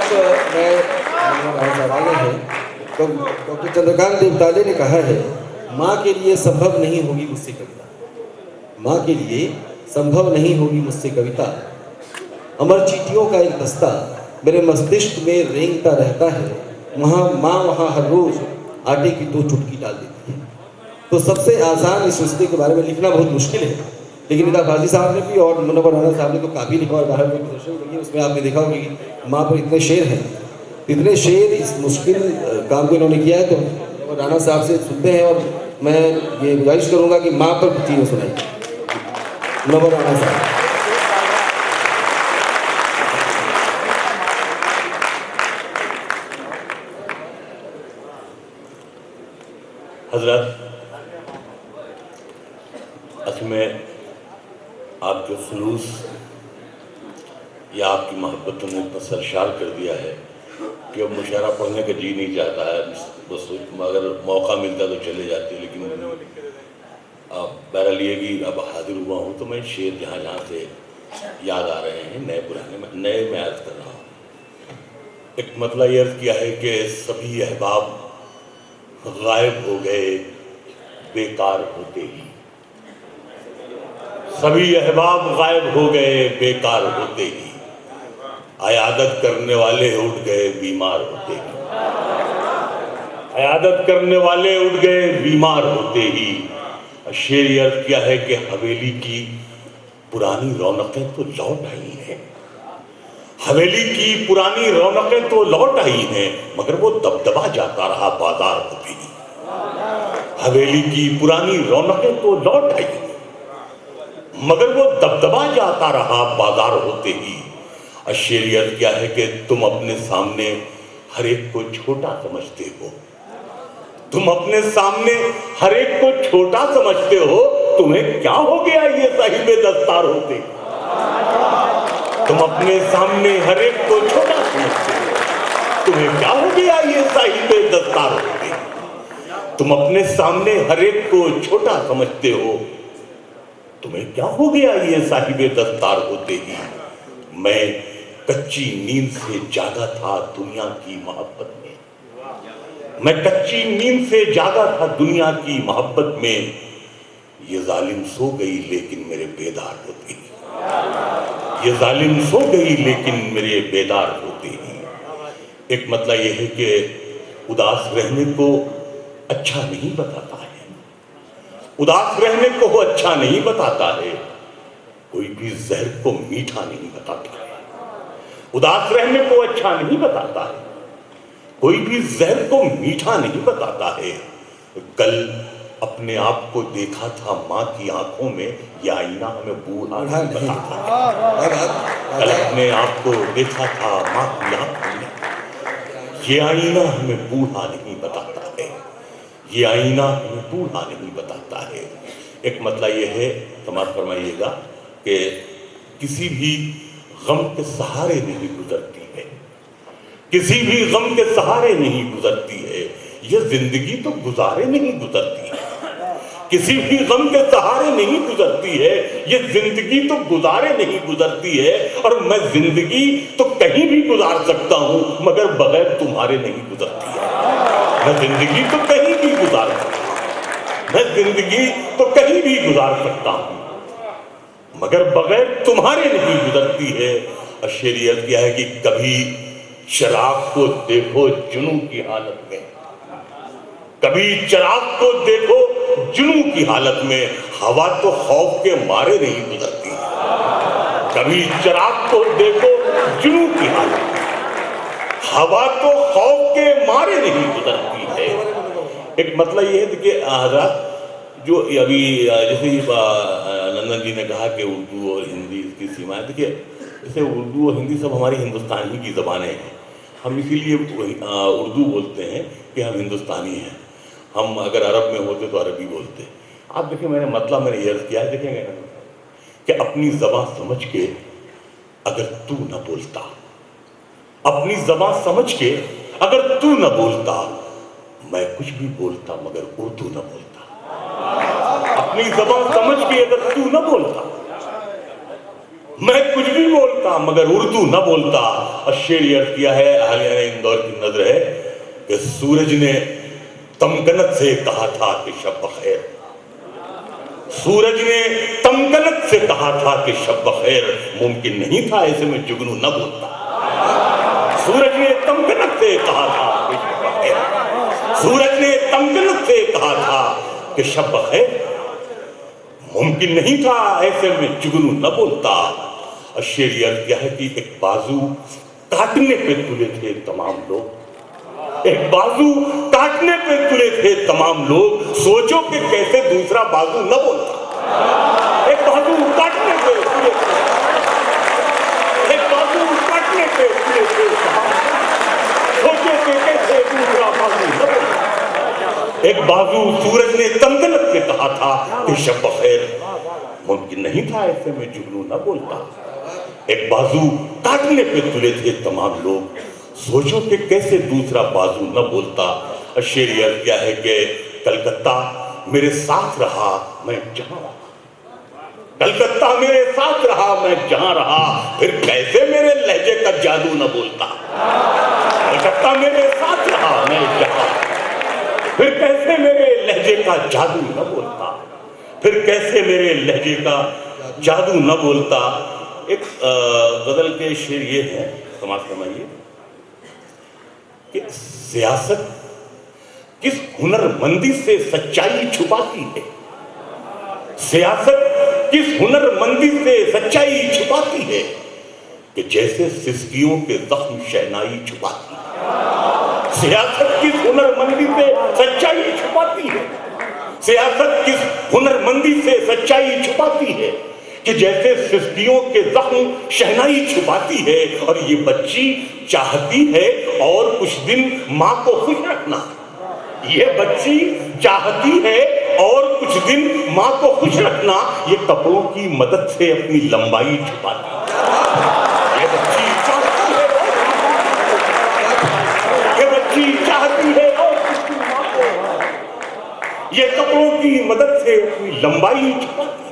मैं सवाल है तो डॉक्टर चंद्रकांत देवताले ने कहा है, माँ के लिए संभव नहीं होगी मुझसे कविता, माँ के लिए संभव नहीं होगी मुझसे कविता। अमर चींटियों का एक दस्ता मेरे मस्तिष्क में रेंगता रहता है, वहाँ माँ वहाँ हर रोज आटे की 2 चुटकी डाल देती है। तो सबसे आसान इस रिश्ते के बारे में लिखना बहुत मुश्किल है, लेकिन इधर फाजी साहब ने भी और मुनव्वर राणा साहब ने तो काफ़ी लिखा और बाहर में प्रदर्शन करिए, उसमें आपने देखा होगा कि माँ पर इतने शेर हैं, इतने शेर इस मुश्किल काम को इन्होंने किया है। तो मुनव्वर राणा साहब से सुनते हैं और मैं ये गुजारिश करूँगा कि माँ पर चीज़ें सुनाइए। मुनव्वर राणा साहब। हजरत, असल में आपके जुलूस या आपकी मोहब्बतों ने इतना सरशार कर दिया है कि अब मुशायरा पढ़ने का जी नहीं चाहता है। बस अगर मौका मिलता तो चले जाते, लेकिन अब बहरहाल ये कि अब हाजिर हुआ हूँ तो मैं शेर जहाँ जहाँ से याद आ रहे हैं, नए पुराने नए में अर्ज कर रहा हूँ। एक मतलब ये अर्ज किया है कि सभी अहबाब गायब हो गए बेकार होते ही, सभी अहबाब गायब हो गए बेकार होते ही, अयादत करने वाले उठ गए बीमार होते ही, अयादत करने वाले उठ गए बीमार होते ही। शेर अर्ज किया है कि हवेली की पुरानी रौनकें तो लौट आई हैं, हवेली की पुरानी रौनकें तो लौट आई हैं, मगर वो दबदबा जाता रहा बाजार होते ही। हवेली की पुरानी रौनकें तो लौट आई मगर वो दबदबा जाता रहा बाजार होते ही। शेरियत क्या है कि तुम अपने सामने हर एक को छोटा समझते हो, तुम अपने सामने हर एक को छोटा समझते हो, तुम्हें क्या हो गया ये साहिबे दस्तार होते। तुम अपने सामने हर एक को छोटा समझते हो, तुम्हें क्या हो गया ये साहिबे दस्तार होते। तुम अपने सामने हर एक को छोटा समझते हो, तुम्हें क्या हो गया ये साहिबे दस्तार होते ही। मैं कच्ची नींद से जागा था दुनिया की मोहब्बत में, मैं कच्ची नींद से जागा था दुनिया की मोहब्बत में। ये जालिम सो गई लेकिन मेरे बेदार होते ही, ये जालिम सो गई लेकिन मेरे बेदार होते ही। एक मतलब यह है कि उदास रहने को अच्छा नहीं बताता है, उदास रहने को वो अच्छा नहीं बताता है, कोई भी जहर को मीठा नहीं बताता है। उदास रहने को अच्छा नहीं बताता है, कोई भी जहर को मीठा नहीं बताता है। कल अपने आप को देखा था माँ की आंखों में, यह आईना हमें बूढ़ा नहीं बताता है। कल अपने आप को देखा था माँ की आंखों में, यह आईना हमें बूढ़ा नहीं बताता है, ये आईना हमें बूढ़ा नहीं बताता है। एक मतलब यह है, समाज फरमाइएगा, कि किसी भी गम के सहारे नहीं गुजरती है, किसी भी गम के सहारे नहीं गुजरती है, यह जिंदगी तो गुजारे नहीं गुजरती है। किसी भी गम के सहारे नहीं गुजरती है, यह जिंदगी तो गुजारे नहीं गुजरती है। और मैं जिंदगी तो कहीं भी गुजार सकता हूं मगर बगैर तुम्हारे नहीं गुजरती है। मैं जिंदगी तो कहीं भी गुजार सकता हूं, मैं जिंदगी तो कहीं भी गुजार सकता हूं मगर बगैर तुम्हारे नहीं गुजरती है। और शरीयत क्या है कि कभी चिराग को देखो जुनू की हालत में, कभी चिराग को देखो जुनू की हालत में, हवा तो खौफ के मारे नहीं गुजरती है। कभी चिराग को देखो जुनू की हालत में, हवा तो खौफ के मारे नहीं गुजरती है। एक मतलब ये है कि हज़रात जो अभी जैसे नंदन जी ने कहा कि उर्दू और हिंदी इसकी सीमा है, देखिए जैसे उर्दू और हिंदी सब हमारी हिंदुस्तानी की ज़बानें हैं, हम इसीलिए उर्दू बोलते हैं कि हम हिंदुस्तानी हैं। हम अगर अरब में होते तो अरबी बोलते। आप देखिए मैंने मतलब मैंने ये अर्ज किया है, देखेंगे ना कि अपनी ज़बान समझ के अगर तू न बोलता, अपनी ज़बान समझ के अगर तू न बोलता, मैं कुछ भी बोलता मगर उर्दू न बोलता। अपनी ज़बान समझ के अगर तू न बोलता, मैं कुछ भी बोलता मगर उर्दू न बोलता। और शेर अर्ज किया है अहलिया ने इंदौर की नजर है कि सूरज ने तमकनत से कहा था कि शब बखैर, सूरज ने तमकनत से कहा था कि शब बखैर, मुमकिन नहीं था ऐसे में जुगनू न बोलता। सूरज ने तमकनत से कहा था कि शब बखैर, सूरज ने तमकनत से कहा था कि शब बखैर, मुमकिन नहीं था ऐसे में जुगनू न बोलता। और शेर अर्ज किया है कि एक बाजू काटने पे तुले थे तमाम लोग, एक बाजू काटने पे तुले थे तमाम लोग, सोचो कि कैसे दूसरा बाजू न बोलता। एक बाजू काटने पे तुले थे, एक बाजू काटने पे तुले थे, सोचो कि कैसे दूसरा बाजू न बोलता। एक बाजू सूरज ने तमकनत से कहा था कि शब बखैर, मुमकिन नहीं था ऐसे में जुगनू न बोलता। एक बाजू काटने पे तुले थे तमाम लोग, सोचो कि कैसे दूसरा बाजू न बोलता। और शेर अर्ज किया है कि कलकत्ता मेरे साथ रहा मैं जहां रहा, कलकत्ता मेरे साथ रहा मैं जहां रहा, फिर कैसे मेरे लहजे का जादू न बोलता। कलकत्ता मेरे साथ रहा मैं जहां, फिर कैसे मेरे लहजे का जादू न बोलता, फिर कैसे मेरे लहजे का जादू न बोलता। एक गजल के शेर ये है, समाज फरमाइए कि सियासत किस हुनरमंदी से सच्चाई छुपाती है, सियासत किस हुनरमंदी से सच्चाई छुपाती है, कि जैसे सिसकियों के जख्म शहनाई छुपाती है। सियासत किस हुनरमंदी से सच्चाई छुपाती है, सियासत किस हुनरमंदी से सच्चाई छुपाती है, कि जैसे सिसकियों के जख्म शहनाई छुपाती है। और ये बच्ची चाहती है और कुछ दिन माँ को खुश रखना, ये बच्ची चाहती है और कुछ दिन माँ को खुश रखना, ये कपड़ों की मदद से अपनी लंबाई छुपाती है। ये बच्ची चाहती है, ये बच्ची चाहती है और कुछ दिन माँ को, ये कपड़ों की मदद से अपनी लंबाई छुपाती है।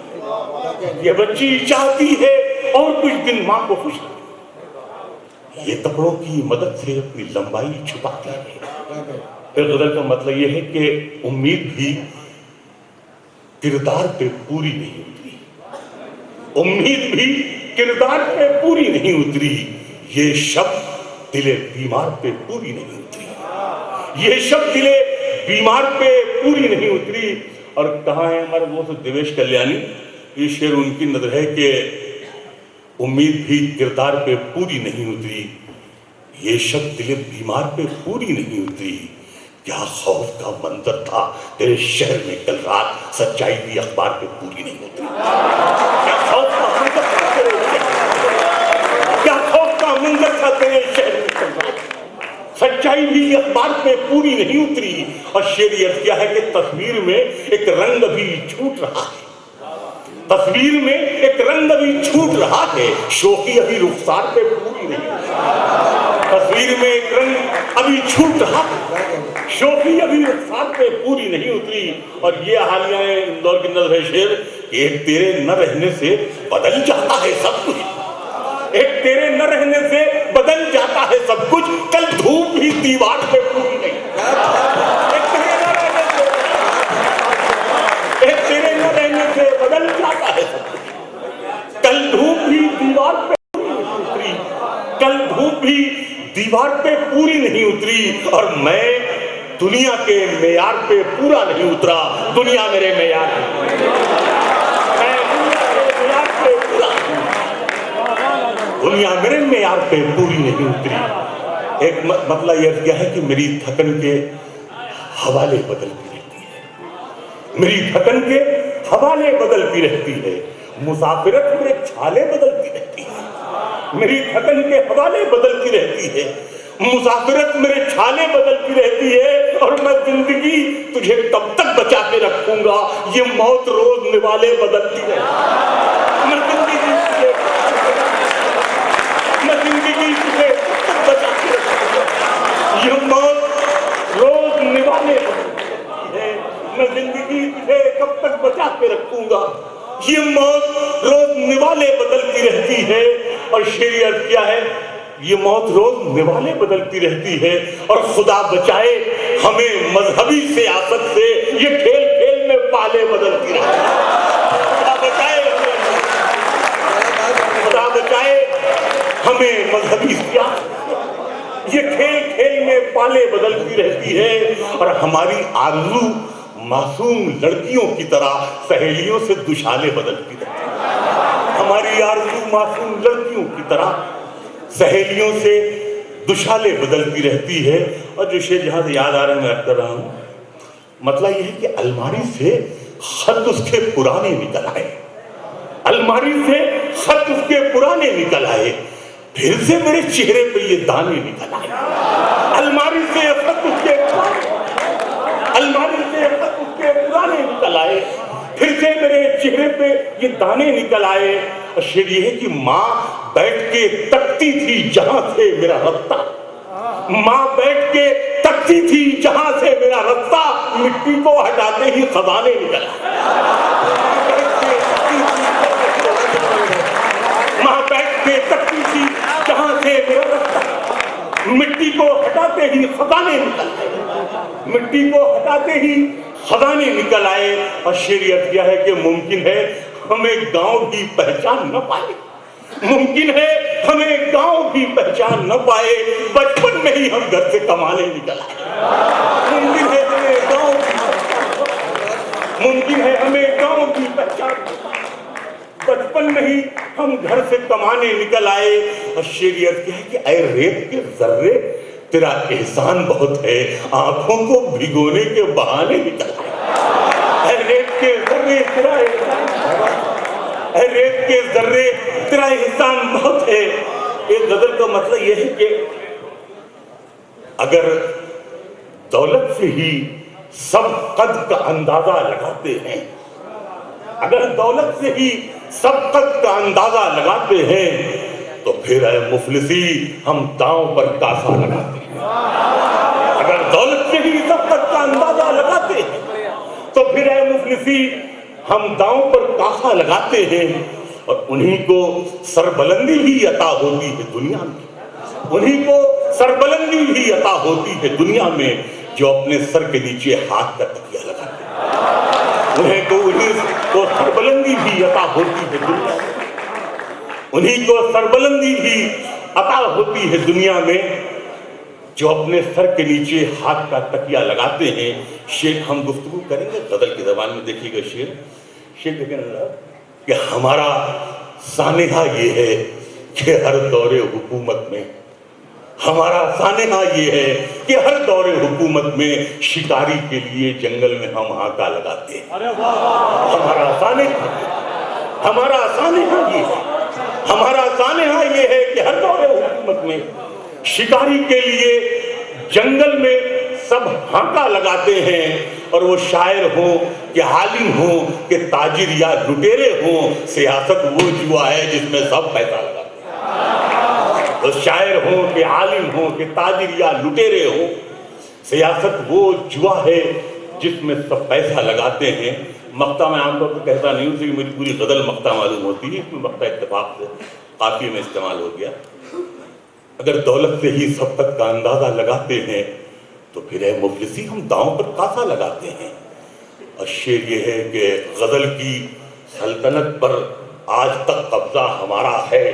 ये बच्ची चाहती है और कुछ दिन माँ को खुश, ये कपड़ों की मदद से अपनी लंबाई छुपाती है। फिर गजल का मतलब यह है कि उम्मीद भी किरदार पे पूरी नहीं उतरी, उम्मीद भी किरदार पे पूरी नहीं उतरी, ये शब्द दिले बीमार पे पूरी नहीं उतरी, ये शब्द दिले बीमार पे पूरी नहीं उतरी। और कहाँ है हमारे दोस्त देवेश कल्याणी, ये शेर उनकी नजर है कि उम्मीद भी किरदार पे पूरी नहीं उतरी, ये शब्द दिले बीमार पे पूरी नहीं उतरी। क्या खौफ का मंजर था तेरे शहर में कल रात, सच्चाई भी अखबार पे पूरी नहीं उतरी। क्या खौफ का मंजर था तेरे शहर, क्या खौफ का मंजर था तेरे शहर में कल रात, सच्चाई भी अखबार पे पूरी नहीं उतरी। और शेर ये क्या है कि तस्वीर में एक रंग भी छूट रहा है, तस्वीर में एक रंग अभी छूट रहा है, शोखी अभी रुखसार पे पूरी नहीं, तस्वीर में एक रंग अभी छूट रहा है, शोखी अभी रुखसार पे पूरी नहीं उतरी। और ये हालिया इंदौर की नजर है शेर, एक तेरे न रहने से बदल जाता है सब कुछ, एक तेरे न रहने से बदल जाता है सब कुछ, कल धूप भी दीवार पे पूरी नहीं, एक तेरे न रहने से बदल जाता है सब कुछ, कल धूप भी दीवार पे पूरी नहीं उतरी, कल धूप भी दीवार पे पूरी नहीं उतरी। और मैं दुनिया के मेयार पे पूरा नहीं उतरा, दुनिया मेरे मेयार पे, मैं दुनिया के मेयार पे पूरा, दुनिया मेरे मेयार पे पूरी नहीं उतरी। एक मतलब यह क्या है कि मेरी थकन के हवाले बदलती रहती है, मेरी थकन के हवाले बदलती रहती है, मुसाफिरत में छाले बदलती रहती है, मेरी थकन के हवाले बदलती रहती है, मुसाफिरत मेरे छाले बदलती रहती है। और मैं जिंदगी तुझे कब तक बचा के रखूंगा, ये मौत रोज निवाले बदलती रहती है। मैं जिंदगी तुझे कब तक बचा के रखूंगा, ये मौत रोज निवाले बदलती है। मैं जिंदगी तुझे कब तक बचा के रखूंगा, ये मौत रोज निवाले बदलती रहती ये मौत रोज निवाले बदलती रहती है, और खुदा बचाए हमें मजहबी सियासत से ये खेल खेल में पाले बदलती रहती है। खुदा बचाए हमें मजहबी सियासत, ये खेल खेल में पाले बदलती रहती है, और हमारी आरज़ू मासूम लड़कियों की तरह सहेलियों से दुशाले बदलती रहती है। हमारी आरज़ू मासूम लड़कियों की तरह सहेलियों से दुशाले बदलती रहती है। और जो शेर जहां से याद आ रहा है मैं अर्ज कर रहा हूं, मतलब यह है कि अलमारी से खत उसके पुराने निकल आए, अलमारी से खत उसके पुराने निकल आए, फिर से मेरे चेहरे पे ये दाने निकल आए। अलमारी से खत उसके अलमारी से खत उसके पुराने निकल आए, फिर से मेरे चेहरे पे ये दाने निकल आए। और शेर ये है कि माँ बैठ के तकती थी जहां से मेरा रास्ता, माँ बैठ के तकती थी जहां से मेरा रास्ता, मिट्टी को हटाते ही खजाने निकल आए। माँ बैठ के तकती थी जहां से मेरा रास्ता, मिट्टी को हटाते ही खजाने निकल आए, मिट्टी को हटाते ही खजाने निकल आए। और शेरियत क्या है कि मुमकिन है हमें गांव भी पहचान न पाए, मुमकिन है हमें गांव भी पहचान न पाए, बचपन में ही हम घर से कमाने निकल आए। मुमकिन है हमें गांव मुमकिन है हमें गांव की पहचान, बचपन में ही हम घर से कमाने निकल आए। और शेरियत क्या है कि ऐ रेत के जर्रे तेरा एहसान बहुत है, आंखों को भिगोने के बहाने निकल आए। ऐ रेत के जर्रे तेरा एहसान, ऐ रेत के जर्रे तेरा एहसान बहुत है। एक गजल का मतलब यह है कि अगर दौलत से ही सब कद का अंदाजा लगाते हैं, अगर दौलत से ही सब कद का अंदाजा लगाते हैं, तो फिर है मुफलिसी हम दांव पर कासा लगाते हैं। अगर दौलत से ही सब कद का अंदाजा लगाते हैं, तो फिर है मुफलिसी हम दांव पर कासा लगाते हैं। और उन्हीं को सरबलंदी भी अता होती है दुनिया में, उन्हीं को सरबलंदी भी अता होती है दुनिया में जो अपने सर के नीचे हाथ का तकिया लगाते हैं। उन्हीं को सरबलंदी भी अता होती है दुनिया में, उन्हीं को सरबलंदी भी अता होती है दुनिया में जो अपने सर के नीचे हाथ का तकिया लगाते हैं। शेर हम गुफ्तगू करेंगे गजल की ज़बान में। देखिएगा शेर देखें कि हमारा सानेहा ये है कि हर दौरे हुकूमत में, हमारा सानेहा ये है कि हर दौरे हुकूमत में शिकारी के लिए जंगल में हम हाका लगाते हैं। हमारा सानेहा ये है, हमारा सानेहा ये है कि हर दौरे हुकूमत में शिकारी के लिए जंगल में सब हाका लगाते हैं। और वो शायर हो कि आलिम हो कि ताजिर या लुटेरे हो, सियासत वो जुआ है जिसमें सब पैसा लगाते हैं। तो शायर हो कि आलिम हो कि ताजिर या लुटेरे हो, सियासत वो जुआ है जिसमें सब पैसा लगाते हैं। मक्ता मैं आमतौर पर कहता नहीं हूँ कि मेरी पूरी गजल मक्ता मालूम होती है, इसमें मक्ता इत्तेफाक से काफी में इस्तेमाल हो गया। अगर दौलत से ही सब तक का अंदाजा लगाते हैं, तो फिर है मुफलिसी हम दांव पर कासा लगाते हैं। और शेर ये है कि गजल की सल्तनत पर आज तक कब्जा हमारा है,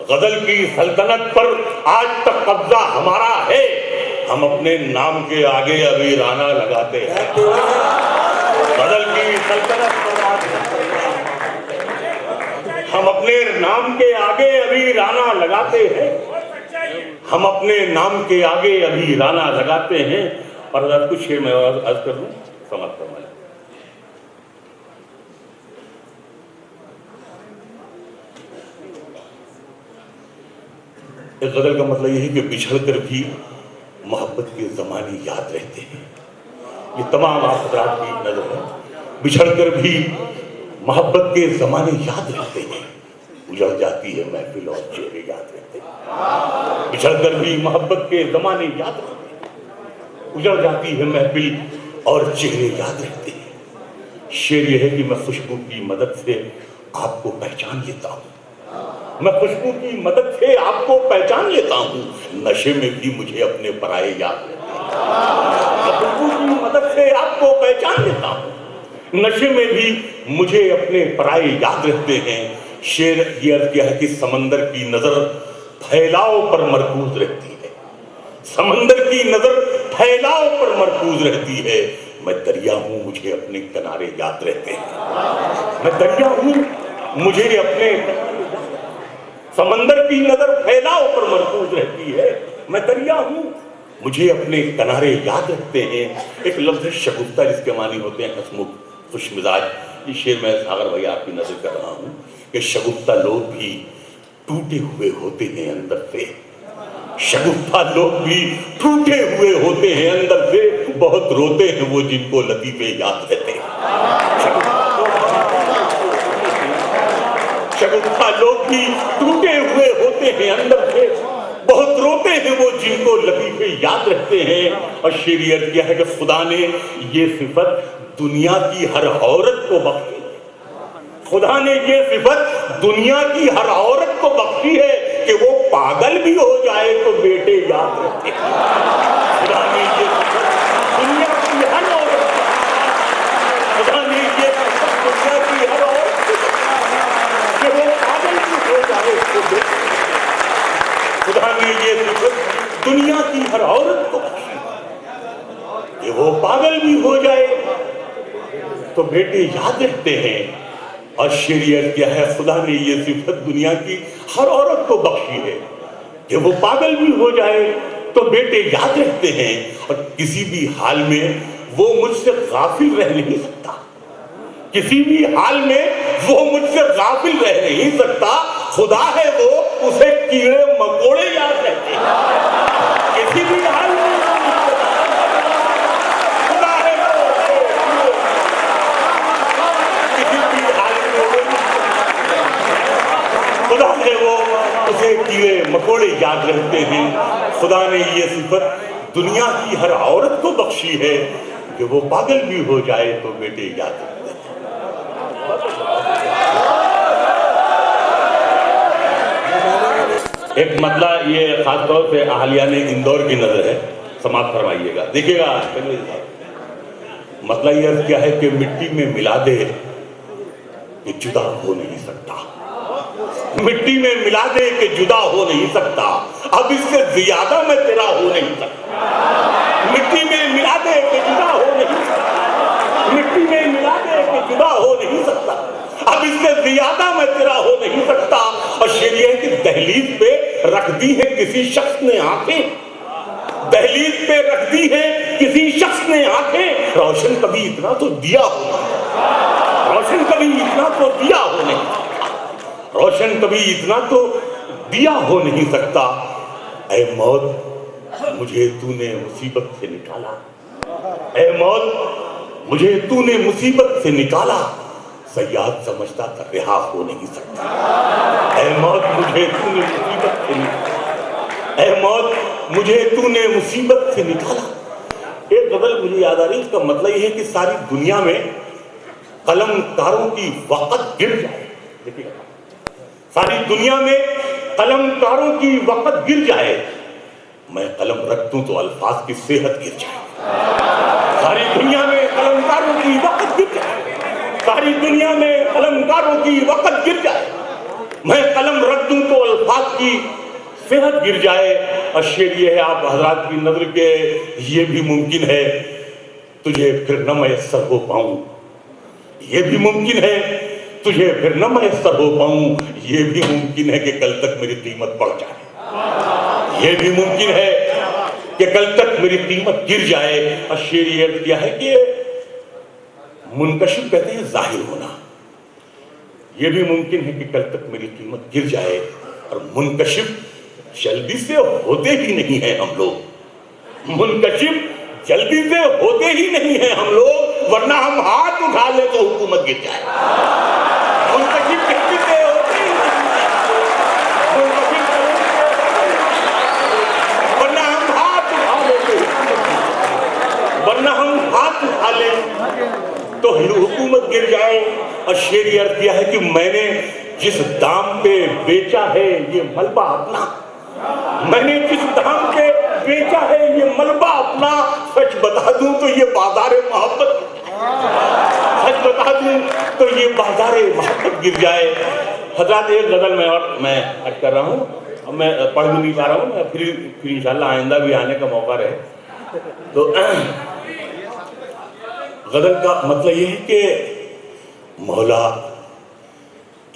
गजल की सल्तनत पर आज तक कब्जा हमारा है। हम अपने नाम के आगे अभी राना लगाते हैं। गजल की सल्तनत पर हम अपने नाम के आगे अभी राना लगाते हैं, हम अपने नाम के आगे अभी राना लगाते हैं। और अगर कुछ शेर मैं अर्ज कर दूं समाप्त करना। इस गजल का मतलब यह है कि बिछड़ कर भी मोहब्बत के ज़माने याद रहते हैं। ये तमाम आप हज़रात की नजर है। बिछड़ कर भी मोहब्बत के ज़माने याद रहते हैं, उजड़ जाती है महफिल और चेहरे याद रहते हैं। बिछड़ कर भी मोहब्बत के ज़माने याद रहते हैं, उजड़ जाती है महफिल और चेहरे याद रहते हैं। शेर यह है कि मैं खुशबू की मदद से आपको पहचान लेता हूँ, मैं खुशबू की मदद से आपको पहचान लेता हूँ, नशे में भी मुझे अपने पराये याद रहते हैं। मैं खुशबू की मदद से आपको पहचान लेता हूँ, नशे में भी मुझे अपने पराये याद रहते हैं। शेर ये अर्ज किया है कि समंदर की नजर फैलाव पर मरकूज रहती है, समंदर की नजर फैलाव पर मरकूज रहती है। मैं दरिया हूं, मुझे अपने किनारे याद रहते हैं। मैं दरिया हूं, मुझे अपने समंदर की नजर फैलाव पर मरकूज रहती है। मैं दरिया हूं, मुझे अपने किनारे याद रखते हैं। एक लफ्ज है शगुफ्ता, जिसके मानी होते हैं हंसमुख, खुशमिजाज। ये शेर मैं सागर भाई आपकी नजर कर रहा हूं कि शगुफ्ता लोग भी टूटे हुए होते हैं अंदर से, शगुफ्ता लोग भी टूटे हुए होते हैं अंदर से, बहुत रोते हैं वो जिनको लतीफे याद रहते हैं। शगुफ्ता लोग भी टूटे हुए होते हैं अंदर से, बहुत रोते हैं वो जिनको लतीफे याद रखते हैं। और शेर किया है कि खुदा ने ये सिफत दुनिया की हर औरत को बख्शी, खुदा ने ये सिफत दुनिया की हर औरत को बख्शी है कि वो पागल भी हो जाए तो बेटे याद रखे। खुदा ने ये सिफत दुनिया की हर औरत, खुदा ने ये सिफत दुनिया की हर औरत कि वो पागल भी हो जाए तो बेटे, खुदा ने ये सिफत दुनिया की हर औरत को बख्शी कि वो पागल भी हो जाए तो बेटे याद रखते हैं। और शेरियत क्या है, खुदा ने ये सिफत दुनिया की हर औरत को बख्शी है कि वो पागल भी हो जाए तो बेटे याद रखते हैं। और किसी भी हाल में वो मुझसे गाफिल रह नहीं सकता, किसी भी हाल में वो मुझसे गाफिल रह नहीं सकता। खुदा है वो, उसे कीड़े मकोड़े याद रहते हैं। किसी भी हाल में खुदा है वो, किसी भी हाल में खुदा है वो, उसे कीड़े मकोड़े याद रहते हैं। खुदा ने ये सिफत दुनिया की हर औरत को बख्शी है कि वो पागल भी हो जाए तो बेटे याद रखते हैं। एक मतला ये खासतौर से अहलिया ने इंदौर की नजर है, समाप्त फरमाइएगा। देखिएगा मतला ये क्या है कि मिट्टी में मिला दे कि जुदा हो नहीं सकता, मिट्टी में मिला दे कि जुदा हो नहीं सकता, अब इससे ज्यादा मैं तेरा हो नहीं सकता। मिट्टी में मिला दे कि जुदा हो नहीं सकता, मिट्टी में मिला दे कि जुदा हो नहीं सकता, अब इससे ज्यादा मैं तेरा हो नहीं सकता। और शेर ये है कि दहलीज पे रख दी है किसी शख्स ने आंखें, दहलीज पे रख दी है किसी शख्स ने आंखें, रोशन कभी इतना तो दिया हो, रोशन कभी इतना तो दिया हो नहीं, रोशन कभी इतना तो दिया हो नहीं सकता। ऐ मौत मुझे तूने मुसीबत से निकाला, ऐ मौत मुझे तूने मुसीबत से निकाला, सयाद समझता था रिहा हो नहीं सकता। ऐ मौत मुझे तूने मुसीबत से निकाला, ऐ मौत मुझे तूने मुसीबत से निकाला। एक गजल मुझे याद आ रही, इसका मतलब यह है कि सारी दुनिया में कलमकारों की वक़्त गिर जाए, देखिए सारी दुनिया में कलमकारों की वक़्त गिर जाए, मैं कलम रख दूं तो अल्फाज की सेहत गिर जाए। सारी दुनिया में कलमकारों की वक़्त गिर जाए, सारी दुनिया में कलमकारों की वक़्त गिर जाए, मैं कलम रख दूं तो अल्फाज की सेहत गिर जाए। और शेर ये है आप हजरात की नजर के, ये भी मुमकिन है तुझे फिर न मयस्सर हो पाऊं, ये भी मुमकिन है तुझे फिर न मयस्सर हो पाऊं, ये भी मुमकिन है कि कल तक मेरी कीमत बढ़ जाए, ये भी मुमकिन है कि कल तक मेरी कीमत गिर जाए। और शेर ये क्या है कि मुनकशिफ कहते हैं जाहिर होना, यह भी मुमकिन है कि कल तक मेरी कीमत गिर जाए। और मुनकशिफ जल्दी से होते ही नहीं है हम लोग, मुनकशिफ जल्दी से होते ही नहीं है हम लोग, वरना हम हाथ उठा ले तो हुकूमत गिर जाए। मुनकशिफ जल्दी से होते ही नहीं, वरना हम हाथ उठा ले तो, वरना हम हाथ उठा ले तो हुकूमत गिर जाए। और शेर अर्थ किया है कि मैंने जिस दाम पे बेचा है ये मलबा अपना, मैंने जिस दाम पे बेचा है ये मलबा अपना, सच बता दूं तो ये बाजारे मोहब्बत, सच बता दूं तो ये बाजारे मोहब्बत गिर जाए। हजरत एक गजल में और मैं अर्ज कर रहा हूँ, अब मैं पढ़ भी नहीं पा रहा हूँ, मैं फिर इंशाल्लाह आइंदा भी आने का मौका रहे तो गजल का मतलब ये है कि मौला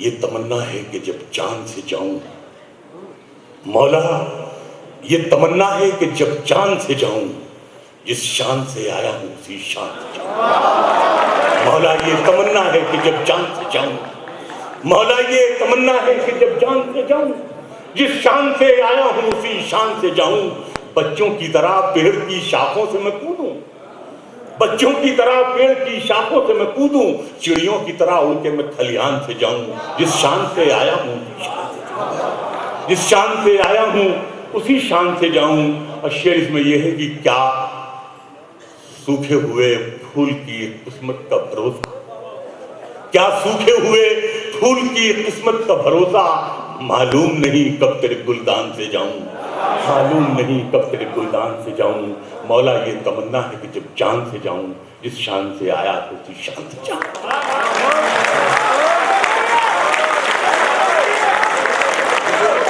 ये तमन्ना है कि जब चांद से जाऊं, मौला ये तमन्ना है कि जब चांद से जाऊं, जिस शान से आया हूं उसी शान से जाऊं। मौला ये तमन्ना है कि जब चांद से जाऊं, मौला ये तमन्ना है कि जब चांद से जाऊं, जिस शान से आया हूं उसी शान से जाऊं। बच्चों की तरह पेड़ की शाखों से मैं कूदूं, बच्चों की तरह पेड़ की शाखों से मैं कूदूं, चिड़ियों की तरह उड़ के मैं खलिहान से जाऊं। जिस शान से आया हूं जिस शान से आया हूं उसी शान से जाऊं। और शेर इसमें यह है कि क्या सूखे हुए फूल की किस्मत का भरोसा, क्या सूखे हुए फूल की किस्मत का भरोसा, मालूम नहीं कब तेरे गुलदान से जाऊं, मालूम नहीं कब तेरे गुलदान से जाऊं। मौला ये तमन्ना है कि जब चांद से जाऊं, जिस शान से आया तो उसी शान से जाऊं।